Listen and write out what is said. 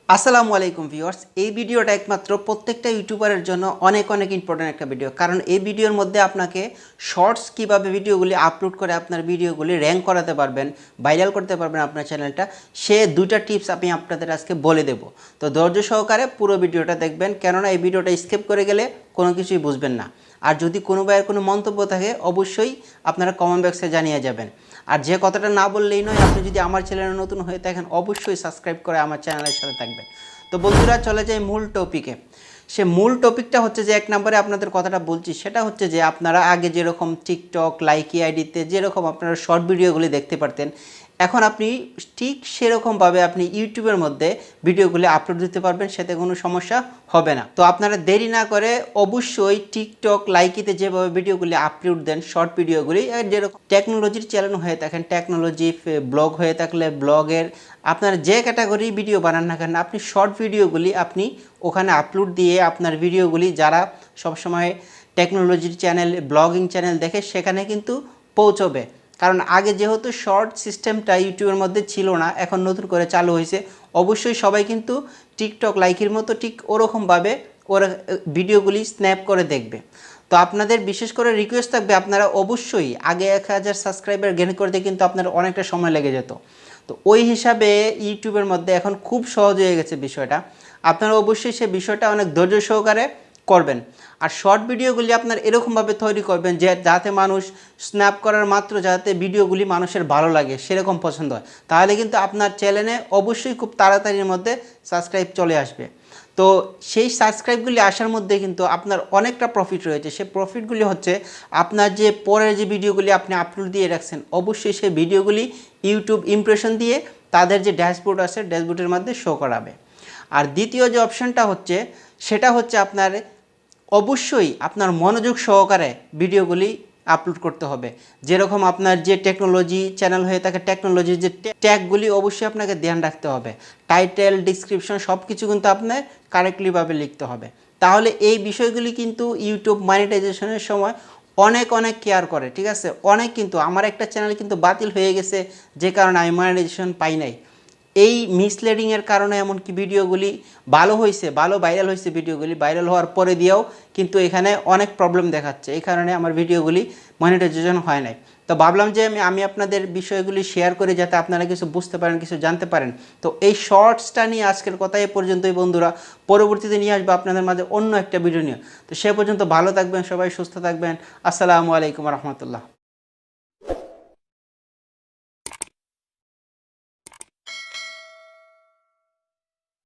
আসসালামু আলাইকুম ভিউয়ার্স। এই ভিডিওটা একমাত্র প্রত্যেকটা ইউটিউবারের জন্য অনেক ইম্পর্টেন্ট একটা ভিডিও, কারণ এই ভিডিওর মধ্যে আপনাকে শর্টস কিভাবে ভিডিওগুলি আপলোড করে আপনার ভিডিওগুলি র্যাঙ্ক করাতে পারবেন, ভাইরাল করতে পারবেন আপনার চ্যানেলটা, সে দুইটা টিপস আমি আপনাদের আজকে বলে দেব। তো ধৈর্য সহকারে পুরো ভিডিওটা দেখবেন, কেননা এই ভিডিওটা স্কিপ করে গেলে কোনো কিছুই বুঝবেন না। আর যদি কোনো ভাইয়ের কোনো মন্তব্য থাকে অবশ্যই আপনারা কমেন্ট বক্সে জানিয়ে যাবেন। আর যে কথাটা না বললেই নয়, আপনি যদি আমার চ্যানেলে নতুন হয়ে থাকেন অবশ্যই সাবস্ক্রাইব করে আমার চ্যানেলের সাথে থাকবেন। তো বন্ধুরা, চলে যাই মূল টপিকে। সে মূল টপিকটা হচ্ছে যে, এক নম্বরে আপনাদের কথাটা বলছি, সেটা হচ্ছে যে আপনারা আগে যেরকম টিকটক লাইকি আইডিতে যেরকম আপনারা শর্ট ভিডিওগুলি দেখতে পারতেন, এখন আপনি ঠিক সেরকমভাবে আপনি ইউটিউবের মধ্যে ভিডিওগুলি আপলোড দিতে পারবেন, সেতে কোনো সমস্যা হবে না। তো আপনারা দেরি না করে অবশ্যই টিকটক লাইকিতে যেভাবে ভিডিওগুলি আপলোড দেন শর্ট ভিডিওগুলি, যেরকম টেকনোলজির চ্যানেল হয়ে থাকেন টেকনোলজি, ব্লগ হয়ে থাকলে ব্লগের, আপনার যে ক্যাটাগরি ভিডিও বানান না কেন, আপনি শর্ট ভিডিওগুলি আপনি ওখানে আপলোড দিয়ে আপনার ভিডিওগুলি যারা সবসময় টেকনোলজির চ্যানেল ব্লগিং চ্যানেল দেখে সেখানে কিন্তু পৌঁছবে। কারণ আগে যেহেতু শর্ট সিস্টেমটা ইউটিউবের মধ্যে ছিল না, এখন নতুন করে চালু হয়েছে। অবশ্যই সবাই কিন্তু টিকটক লাইকির মতো ঠিক ওরকমভাবে ওরা ভিডিওগুলি স্ন্যাপ করে দেখবে। তো আপনাদের বিশেষ করে রিকোয়েস্ট থাকবে, আপনারা অবশ্যই আগে 1000 সাবস্ক্রাইবার গেইন করতে কিন্তু আপনার অনেকটা সময় লেগে যেত। তো ওই হিসাবে ইউটিউবের মধ্যে এখন খুব সহজ হয়ে গেছে বিষয়টা। আপনারা অবশ্যই সে বিষয়টা অনেক ধৈর্য সহকারে করবেন। আর শর্ট ভিডিওগুলি আপনার এরকমভাবে তৈরি করবেন যে যাতে মানুষ স্ন্যাপ করার মাত্র যাতে ভিডিওগুলি মানুষের ভালো লাগে সেরকম পছন্দ হয়, তাহলে কিন্তু আপনার চ্যানেলে অবশ্যই খুব তাড়াতাড়ির মধ্যে সাবস্ক্রাইব চলে আসবে। তো সেই সাবস্ক্রাইবগুলি আসার মধ্যে কিন্তু আপনার অনেকটা প্রফিট রয়েছে। সেই প্রফিটগুলি হচ্ছে আপনার যে পরের যে ভিডিওগুলি আপনি আপলোড দিয়ে রাখছেন, অবশ্যই সেই ভিডিওগুলি ইউটিউব ইমপ্রেশন দিয়ে তাদের যে ড্যাশবোর্ড আছে ড্যাশবোর্ডের মধ্যে শো করাবে। আর দ্বিতীয় যে অপশানটা হচ্ছে সেটা হচ্ছে আপনার অবশ্যই আপনার মনোযোগ সহকারে ভিডিওগুলি আপলোড করতে হবে। যেরকম আপনার যে টেকনোলজি চ্যানেল হয়ে থাকে টেকনোলজির যে ট্যাগগুলি অবশ্যই আপনাকে ধ্যান রাখতে হবে। টাইটেল ডিসক্রিপশন সব কিছু কিন্তু আপনার কারেক্টলিভাবে লিখতে হবে। তাহলে এই বিষয়গুলি কিন্তু ইউটিউব মনিটাইজেশনের সময় অনেক কেয়ার করে, ঠিক আছে। অনেক কিন্তু আমার একটা চ্যানেল কিন্তু বাতিল হয়ে গেছে যে কারণে আমি মনিটাইজেশন পাই নাই। এই মিসলিডিংয়ের কারণে এমনকি ভিডিওগুলি ভালো হয়েছে, ভালো ভাইরাল হয়েছে, ভিডিওগুলি ভাইরাল হওয়ার পরে দিয়েও কিন্তু এখানে অনেক প্রবলেম দেখাচ্ছে। এই কারণে আমার ভিডিওগুলি মনিটাইজেশন হয় নাই। তো ভাবলাম যে আমি আপনাদের বিষয়গুলি শেয়ার করি যাতে আপনারা কিছু বুঝতে পারেন, কিছু জানতে পারেন। তো এই শর্টসটা নিয়ে আজকের কথা এ পর্যন্তই বন্ধুরা। পরবর্তীতে নিয়ে আসবো আপনাদের মাঝে অন্য একটা ভিডিও নিয়ে। তো সে পর্যন্ত ভালো থাকবেন সবাই, সুস্থ থাকবেন। আসসালামু আলাইকুম রহমতুল্লাহ।